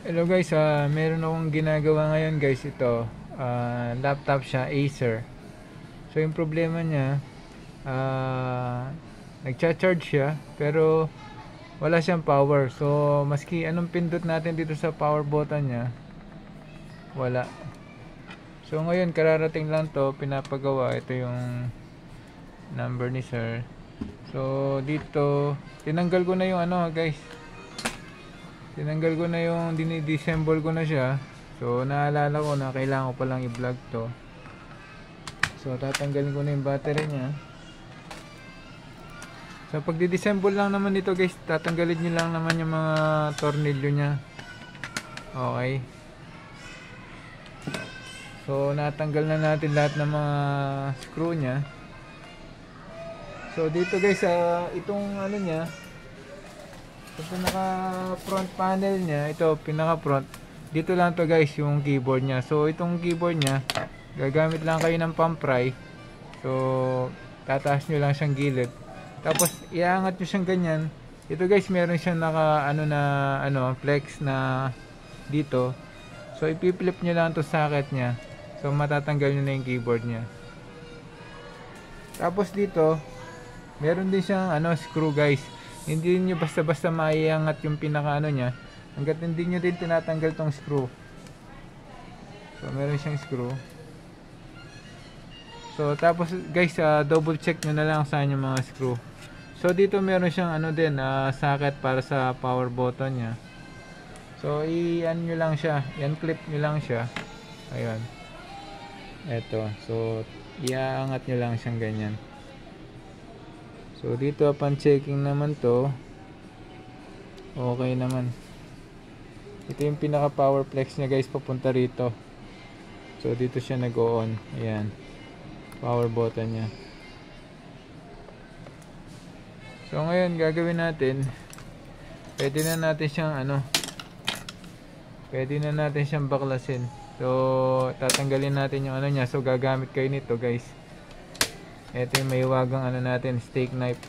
Hello guys, meron akong ginagawa ngayon guys. Ito, laptop siya, Acer. So yung problema niya, nagcha-charge siya pero wala siyang power. So maski anong pindot natin dito sa power button niya, wala. So ngayon kararating lang to, pinapagawa. Ito yung number ni sir. So dito, tinanggal ko na yung ano guys. Tinanggal ko na yung dinidisassemble ko na siya. So naalala ko na kailangan ko palang i-vlog to. So tatanggalin ko na yung battery niya. So pag di-disassemble lang naman nito guys, tatanggalin nyo lang naman yung mga tornilyo niya. Okay. So natanggal na natin lahat ng mga screw niya. So dito guys, itong ano niya, ito pinaka front panel niya, ito pinaka front. Dito lang to guys yung keyboard niya. So itong keyboard niya, gagamit lang kayo ng pump pry. So tataas nyo lang siyang gilid. Tapos iangat nyo siyang ganyan. Ito guys, meron siyang naka ano na ano flex na dito. So ipi-flip nyo lang to socket niya. So matatanggal nyo na yung keyboard niya. Tapos dito, meron din siyang ano screw guys. Hindi niyo basta-basta maiangat yung pinaka ano niya hangga't hindi niyo din tinatanggal tong screw. So meron siyang screw. So tapos guys, double check nyo na lang saan yung mga screw. So dito meron siyang ano din, socket para sa power button niya. So i-ano nyo lang siya, i-clip nyo lang siya. Ayun. Eto. So iaangat nyo lang siyang ganyan. So dito upon checking naman to, okay naman. Ito yung pinaka power flex niya guys, papunta rito. So dito siya nag-on. Ayan, power button niya. So ngayon gagawin natin, pwede na natin siyang ano, pwede na natin siyang baklasin. So tatanggalin natin yung ano niya. So gagamit kayo nito guys. Ito yung may wagang ano natin, steak knife.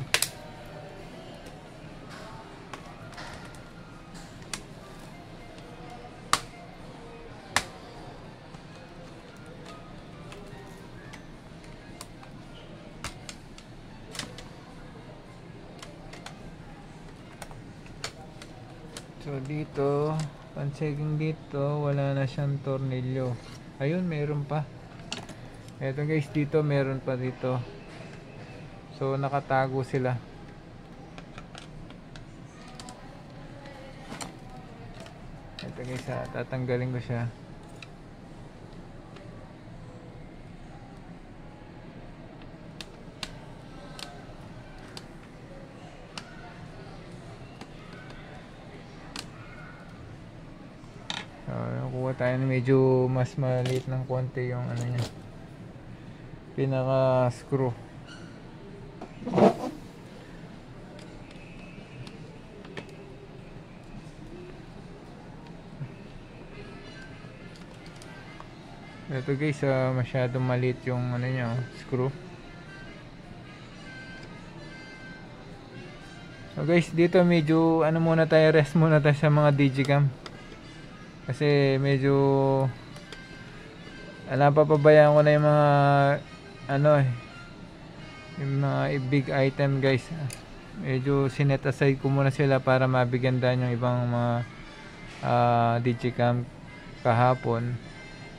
So dito, pan-checking dito, wala na siyang tornilyo. Ayun, meron pa. Ito guys, dito meron pa dito. So nakatago sila. Ito guys, tatanggalin ko siya. Kuha tayo na medyo mas maliit ng konti yung ano niya, pinaka screw. Ito guys, masyadong maliit yung ano niya, screw. So guys, dito medyo ano muna tayo, rest muna tayo sa mga digicam. Kasi medyo papabayaan ko na yung mga ano yung mga big item guys. Medyo sinet aside ko muna sila para mabigyan din yung ibang mga digicam kahapon.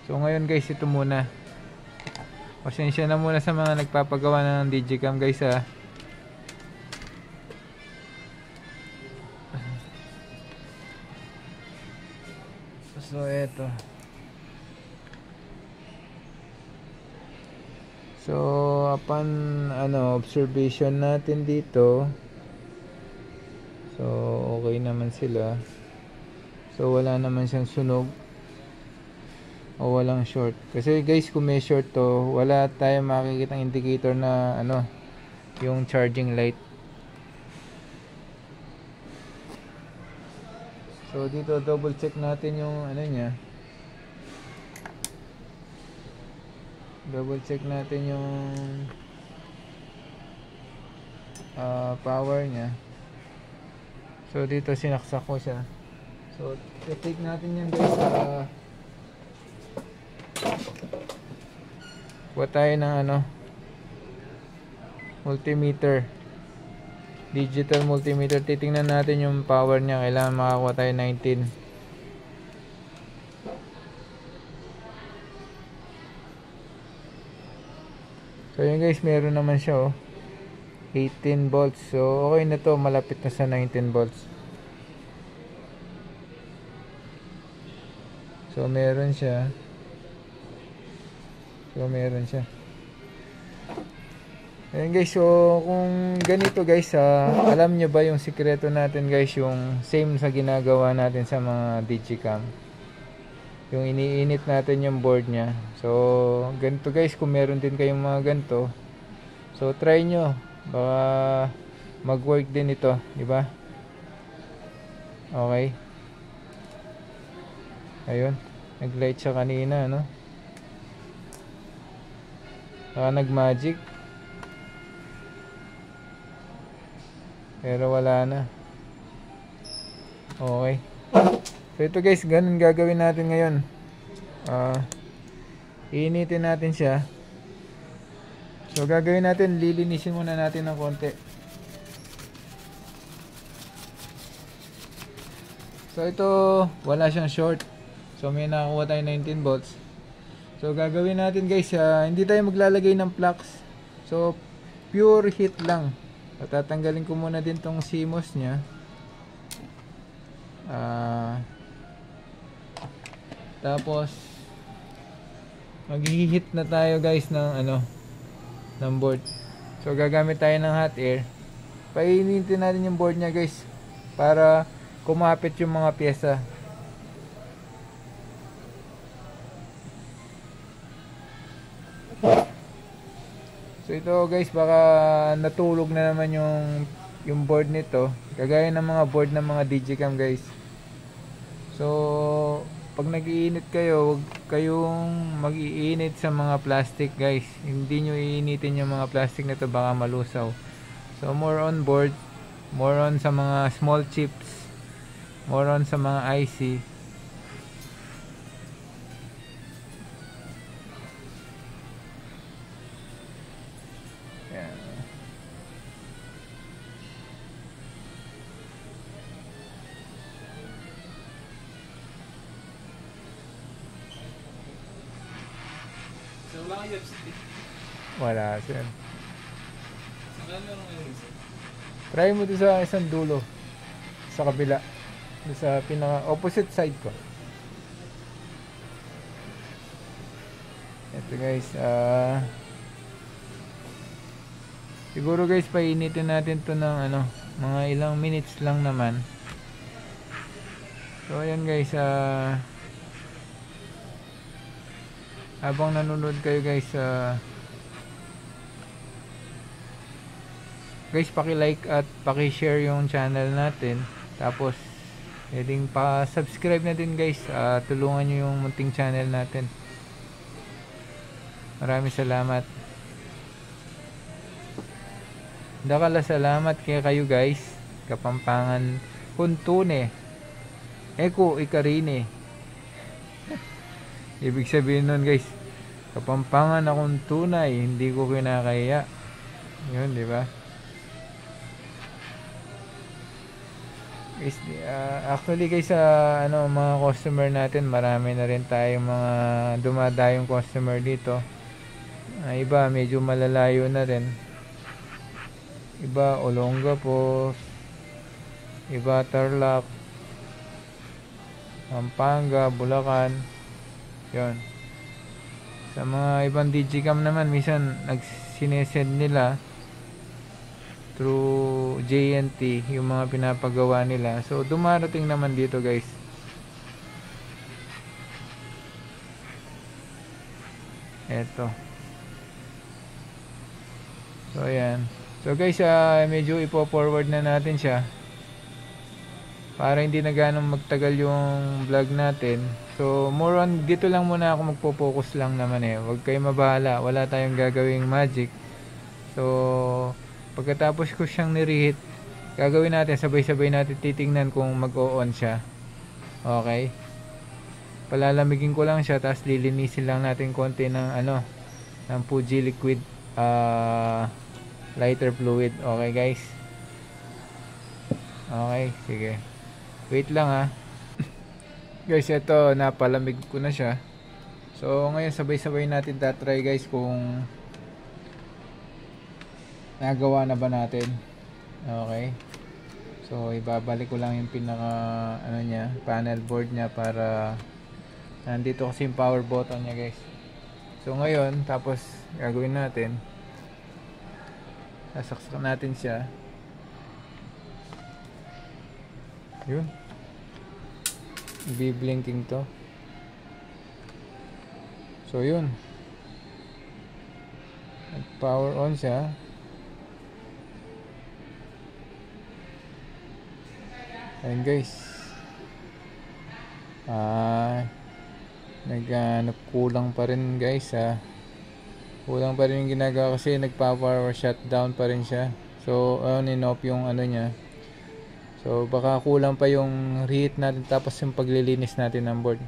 So ngayon guys, ito muna. Pasensya na muna sa mga nagpapagawa ng digicam guys ha. So eto. So upon observation natin dito, so okay naman sila. So wala naman siyang sunog o walang short. Kasi guys, kung may short to, wala tayong makikitang indicator na yung charging light. So dito double check natin yung niya. Double check natin yung power niya. So dito sinaksak ko siya. So, i-take natin yan guys sa kuha tayo ng ano, multimeter, digital multimeter. Titingnan natin yung power niya. Kailangan makakuha tayo 19. So yun guys, meron naman siya 18 volts. So okay na to, malapit na sa 19 volts. So meron siya. Ayan guys, so kung ganito guys, alam nyo ba yung sikreto natin guys, yung same sa ginagawa natin sa mga digicam, yung iniinit natin yung board nya. So ganito guys, kung meron din kayong mga ganito, so try nyo, baka mag work din ito, di ba? Okay, ayun, nag light siya kanina, no? Baka nag magic, pero wala na. Okay, so ito guys, ganun gagawin natin ngayon. Iinitin natin siya. So gagawin natin, lilinisin muna natin ng konti. So ito, wala siyang short. So may nakakuha tayo 19 volts. So gagawin natin guys, hindi tayo maglalagay ng flux. So pure heat lang. Tatanggalin ko muna din tong CMOS nya. Tapos mag-heat na tayo guys ng ng board. So gagamit tayo ng hot air. Painitin natin yung board nya guys para kumapit yung mga pyesa. So ito guys, baka natulog na naman yung board nito. Kagaya ng mga board ng mga digicam guys. So pag nag-iinit kayo, huwag kayong mag-iinit sa mga plastic guys. Hindi nyo iinitin yung mga plastic nito, baka malusaw. So more on board, more on sa mga small chips, more on sa mga IC. Wala sir. Try mo doon sa isang dulo, sa kabila, doon sa pinaka opposite side ko. Ito guys, siguro guys, painitin natin to ng mga ilang minutes lang naman. So ayan guys, habang nanonood kayo guys, guys, paki-like at paki-share yung channel natin. Tapos pwedeng pa-subscribe na din guys. Tulungan nyo yung munting channel natin. Maraming salamat. Dakala salamat kaya kayo guys. Kapampangan kuntune. Eko ikarine. Ibig sabihin nun guys, kapampangan akong tunay, hindi ko kinakaya. Yun, di ba? Actually guys, mga customer natin, marami na rin tayong mga dumadayong customer dito. Iba medyo malalayo na rin. Iba Olongapo, iba Tarlac, Pampanga, Bulacan. Yun. Sa mga ibang digicam naman, minsan nagsinesend nila through JNT yung mga pinapagawa nila. So dumarating naman dito guys. Eto. So ayan. So guys, medyo ipo-forward na natin siya para hindi na ganong magtagal yung vlog natin. So more on, dito lang muna ako magpo-focus lang naman Huwag kayong mabahala, wala tayong gagawing magic. So pagkatapos ko siyang ni-reheat, gagawin natin, sabay-sabay natin titingnan kung mag-o-on siya. Okay, palalamigin ko lang siya, tapos lilinisin lang natin konti ng ano, ng Fuji liquid lighter fluid. Okay guys, okay, sige, wait lang ha. Guys, ito napalamig ko na siya. So ngayon sabay-sabay natin tatry guys kung nagawa na ba natin. Okay, so ibabalik ko lang yung pinaka ano niya, panel board niya, para nandito kasi yung power button niya guys. So ngayon, tapos gagawin natin, sasaksak natin siya. Yun, i-blinking to. So yun, power on siya. Ayun guys, kulang pa rin guys kulang pa rin yung ginagawa kasi nagpa-power shutdown pa rin siya. So on and off yung ano niya. So baka kulang pa yung reheat natin, tapos yung paglilinis natin ng board.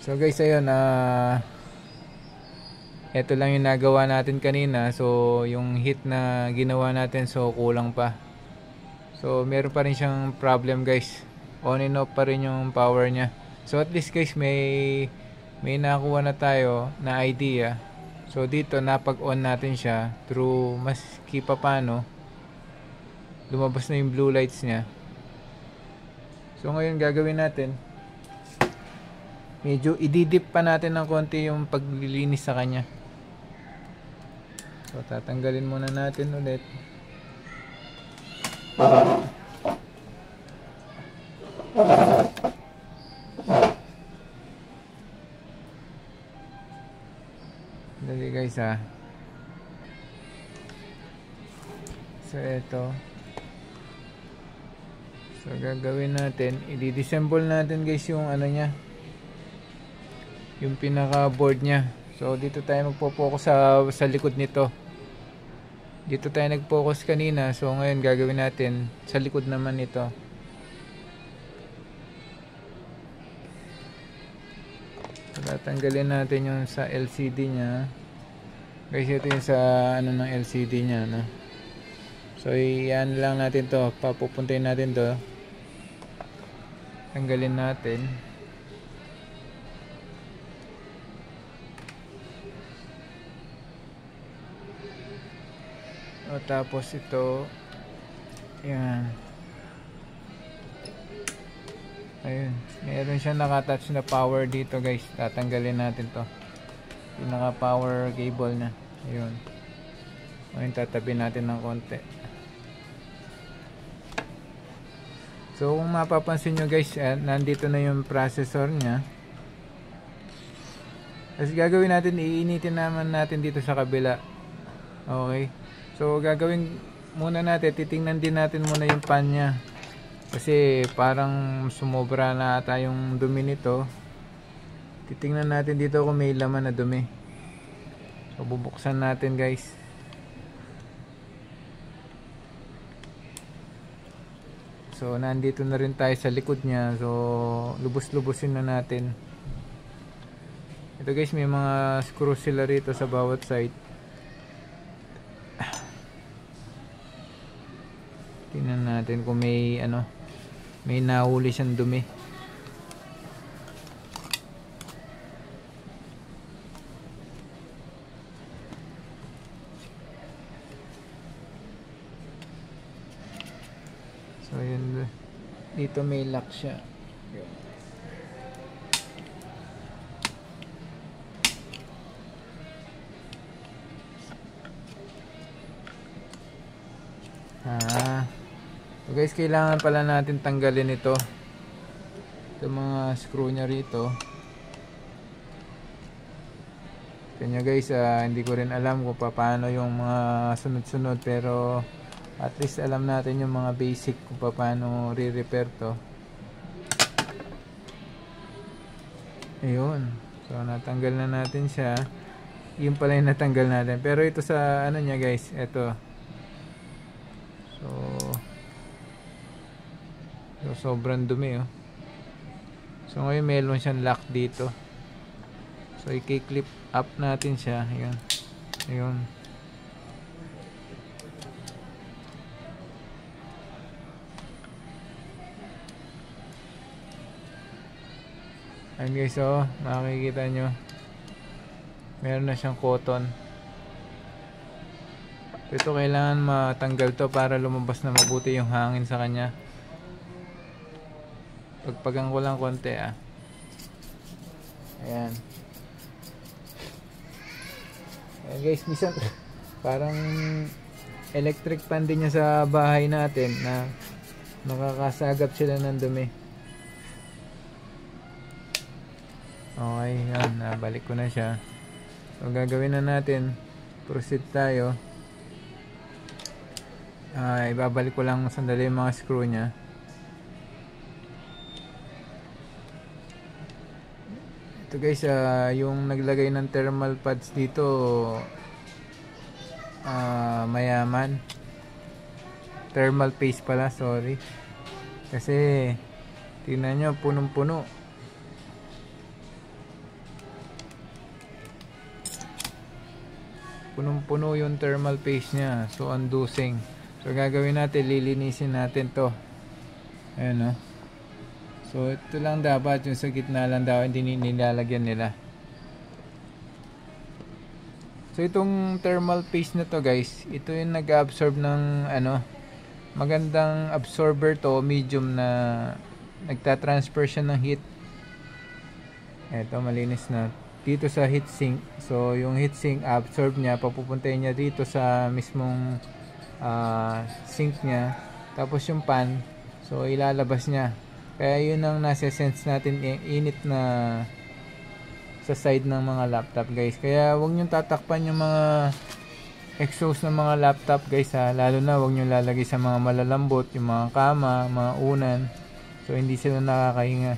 So guys, ayun, ito lang yung nagawa natin kanina. So yung heat na ginawa natin, so kulang pa. So meron pa rin siyang problem guys, on and off pa rin yung power niya. So at least guys, may nakuha na tayo na idea. So dito napag-on natin siya through, maski pa paano lumabas na yung blue lights niya. So ngayon gagawin natin, medyo ididip pa natin ng konti yung paglilinis sa kanya. So tatanggalin muna natin ulit. Dali guys ha. So ito, so gagawin natin, i-disassemble natin guys yung ano niya, yung pinaka board niya. So dito tayo magpo-focus sa likod nito. Dito tayo nag-focus kanina, so ngayon gagawin natin sa likod naman nito. So tatanggalin natin yung sa LCD nya guys. Ito yung sa ano ng LCD nya, no? So iyan lang natin to, papupuntahin natin to, tanggalin natin. O tapos ito, yan, ayun, meron siya nakatouch na power dito guys. Tatanggalin natin to, pinaka power cable na. Ayun, ayun, tatabi natin ng konti. So kung mapapansin nyo guys, nandito na yung processor nya. Tapos gagawin natin, iinitin naman natin dito sa kabila. Okay, so gagawin muna natin, titingnan din natin muna yung pan nya, kasi parang sumobra na ata yung dumi nito. Titingnan natin dito kung may laman na dumi. So bubuksan natin guys. So nandito na rin tayo sa likod nya, so lubos-lubosin na natin. Ito guys, may mga screws sila rito sa bawat side. Tingnan natin kung may ano, may nahuli siyang dumi. So yun, dito may lock siya. So guys, kailangan pala natin tanggalin ito, mga screw nya rito. Kanya guys, hindi ko rin alam kung paano yung mga sunod-sunod, pero at least alam natin yung mga basic kung paano re-repair to. Ayun, so natanggal na natin siya. Yung pala yung natanggal natin, pero ito sa ano nya guys, ito. So sobrang dumi, oh. So ngayon meron siyang lock dito. So i-clip up natin siya. Ayun. Ayun. Ayun guys, oh, makikita nyo. Meron na siyang cotton. Ito kailangan matanggal to para lumabas na mabuti yung hangin sa kanya. Pagpagang ko lang konti ah. Ayan. Ayan guys, minsan parang electric fan din niya sa bahay natin na nakakasagap sila ng dumi. Okay, yan. Balik ko na siya. So, gagawin na natin. Proceed tayo. Ibabalik ko lang sandali yung mga screw niya. Ito guys, yung naglagay ng thermal pads dito, mayaman. Thermal paste pala, sorry. Kasi, tingnan nyo, punong-puno. Punong-puno yung thermal paste niya. So undoing. So gagawin natin, lilinisin natin to. Ayan o. So ito lang dapat, yung sa gitna lang daw hindi nilalagyan nila. So itong thermal paste na to guys, ito yung nag-absorb ng magandang absorber to, medium na nagtatransfer siya ng heat. Eto, malinis na dito sa heatsink. So yung heatsink absorb niya, papupuntahin niya dito sa mismong sink niya. Tapos yung pan, so ilalabas niya. Kaya yun ang nasa-sense natin, init na sa side ng mga laptop guys. Kaya huwag nyo tatakpan yung mga exhaust ng mga laptop guys ha. Lalo na huwag nyo lalagay sa mga malalambot, yung mga kama, mga unan. So hindi sila nakakahinga.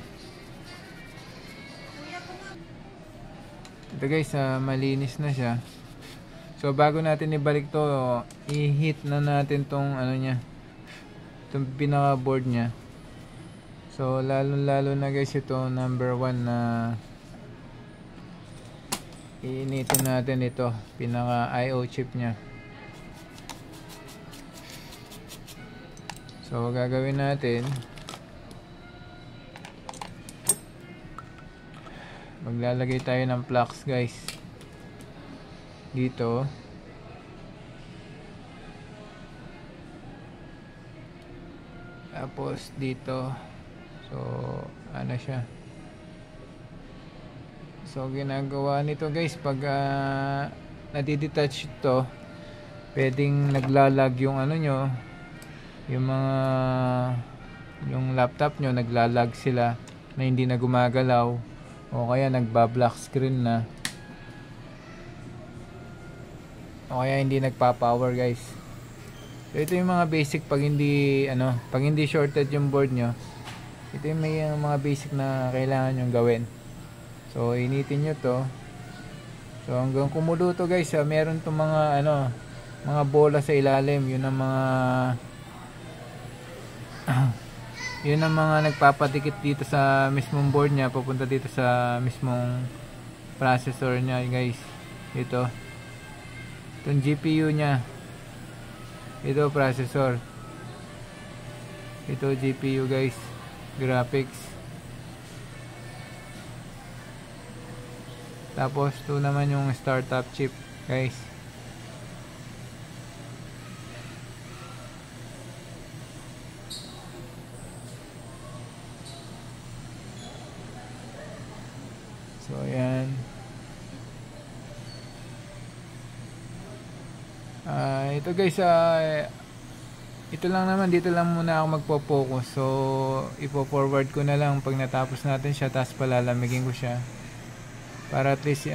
Ito guys, malinis na siya. So bago natin ibalik to, i-heat na natin tong niya, itong pinaka board niya. So lalo na guys, ito number 1 na iinitin natin ito, pinaka IO chip niya. So gagawin natin, maglalagay tayo ng flux guys dito. Tapos dito. So ano siya. So ginagawa nito guys, pag nadidetach ito, pwedeng naglalag yung nyo, yung mga yung laptop nyo, naglalag sila na hindi na gumagalaw. O kaya nagba-black screen na. O kaya hindi nagpa-power guys. So ito yung mga basic pag hindi shorted yung board nyo. Ito yung may mga basic na kailangan nyong gawin. So initin nyo to. So hanggang kumulo to guys, meron tong mga mga bola sa ilalim. Yun ang mga yun ang mga nagpapadikit dito sa mismong board niya, papunta dito sa mismong processor niya guys. Ito itong GPU niya, ito processor, ito GPU guys, graphics. Tapos ito naman yung startup chip guys. So ayan. Ito guys, ito lang naman, dito lang muna ako magpo-focus. So ipo-forward ko na lang pag natapos natin siya, tapos palalamigin ko siya para at least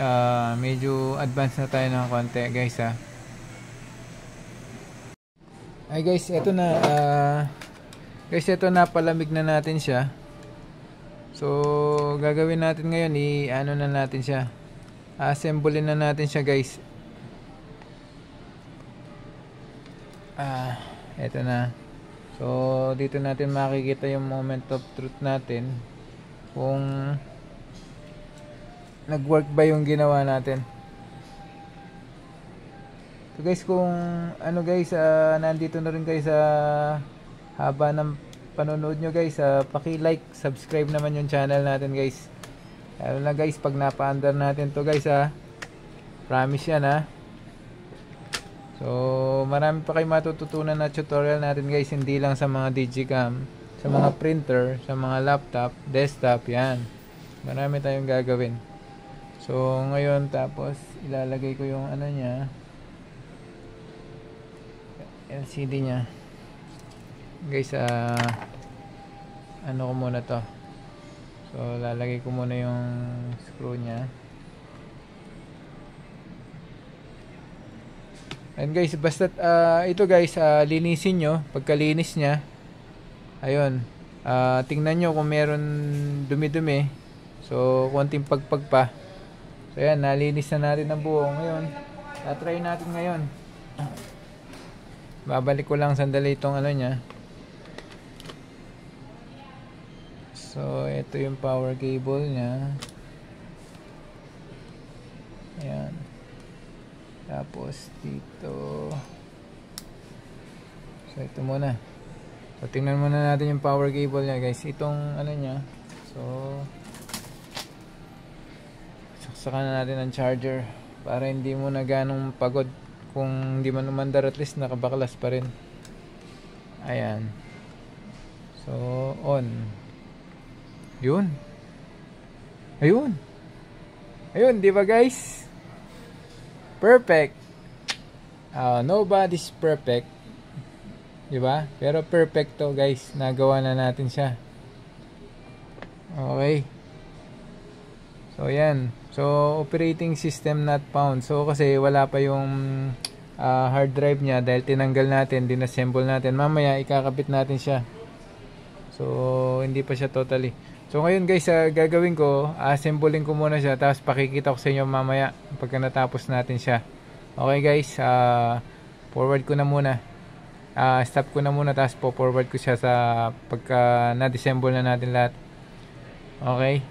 medyo advance na tayo ng konti guys ha. Ay guys, ito na guys, ito na, palamig na natin siya. So gagawin natin ngayon, na natin siya, assemble na natin siya guys. Eto na. So dito natin makikita yung moment of truth natin. kung nag-work ba yung ginawa natin. So guys, kung ano guys, nandito na rin guys sa haba ng panonood nyo guys, paki-like, subscribe naman yung channel natin guys. Lalo na guys, pag napa-under natin to guys promise yan So, marami pa kayong matututunan na tutorial natin guys, hindi lang sa mga digicam, sa mga printer, sa mga laptop, desktop, yan. Marami tayong gagawin. So, ngayon tapos ilalagay ko yung ano niya, LCD niya. Guys, ano ko muna to. So, lalagay ko muna yung screw niya. And guys, basta ito guys, linisin nyo. Pagkalinis nya, ayun, tingnan nyo kung meron dumi-dumi. So, konting pagpag pa. So, yan, nalinis na natin ang buo. Ngayon, try natin ngayon. Babalik ko lang sandali itong ano nya. So, ito yung power cable nya. Ayan. Tapos dito. So ito muna. So tingnan muna natin yung power cable niya guys. Itong ano niya. So saksakan na natin ang charger para hindi mo na ganong pagod. Kung hindi man umandar, at least nakabaklas pa rin. Ayan. So on. Yun. Ayun. Ayun, di ba guys? Perfect. Nobody's perfect. Diba? Pero perfect to guys. Nagawa na natin siya. Okay. So yan. So operating system not found. So kasi wala pa yung hard drive niya dahil tinanggal natin, dinassemble natin. Mamaya ikakabit natin siya. So hindi pa siya totally. So ngayon guys, gagawin ko, assembling ko muna siya, tapos pakikita ko sa inyo mamaya pagka natapos natin siya. Okay guys, forward ko na muna. Stop ko na muna, tapos po-forward ko siya sa pagka na-disassemble na natin lahat. Okay.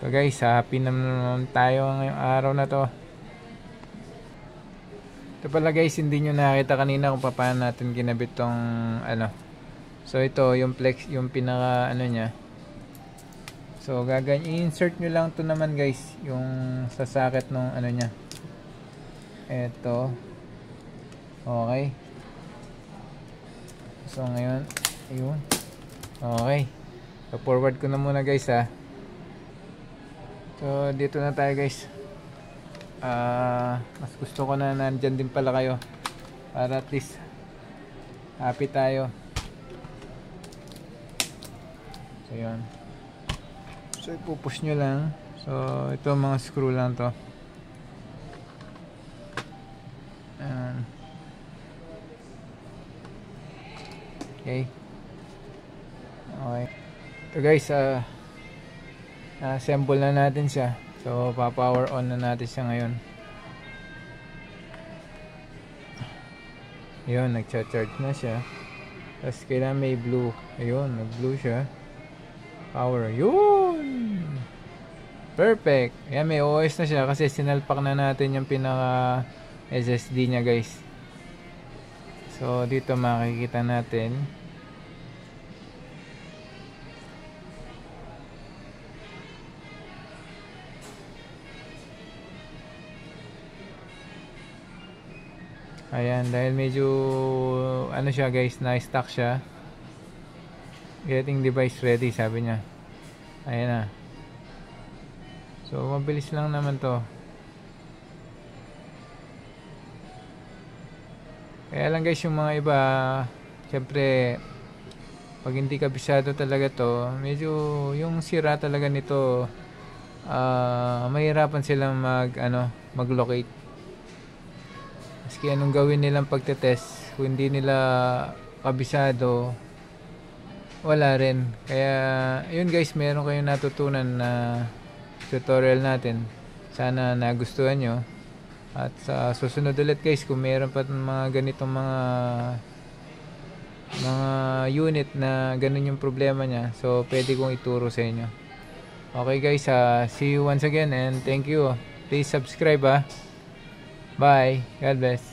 So guys, happy naman tayo ngayong araw na to. Ito pala guys, hindi nyo nakita kanina kung paano natin ginabit tong ano. So ito, yung flex, yung pinaka ano nya. So gaganyan, i-insert nyo lang to naman guys, yung sa socket nung ano nya. Ito. Okay. So ngayon, ayun. Okay. So forward ko na muna guys So dito na tayo guys. Mas gusto ko na nandyan din pala kayo para at least happy tayo. So yun. So ipupush nyo lang. So ito mga screw lang to. Okay. Okay. So guys, assemble na natin siya. So pa-power on na natin siya ngayon. Ayun, nagcha-charge na siya. Tapos kailangan may blue. Ayun, nag-blue siya. Power. Yun! Perfect! Ayan, may OS na siya kasi sinalpak na natin yung pinaka SSD nya guys. So dito makikita natin. Ayan, dahil medyo ano siya guys, na-stuck siya. Getting device ready, sabi niya. Ayan na. So mabilis lang naman to. Kaya lang guys, yung mga iba, syempre pag hindi kabisado talaga to, medyo yung sira talaga nito, mahirapan silang mag-locate. Maski anong gawin nilang pagtetest, kung hindi nila kabisado, wala rin. Kaya yun guys, meron kayong natutunan na tutorial natin. Sana nagustuhan nyo. At sa susunod ulit guys, kung meron pa mga ganitong mga unit na ganun yung problema nya, so pwede kong ituro sa inyo. Okay guys, see you once again and thank you. Please subscribe. Bye. God bless.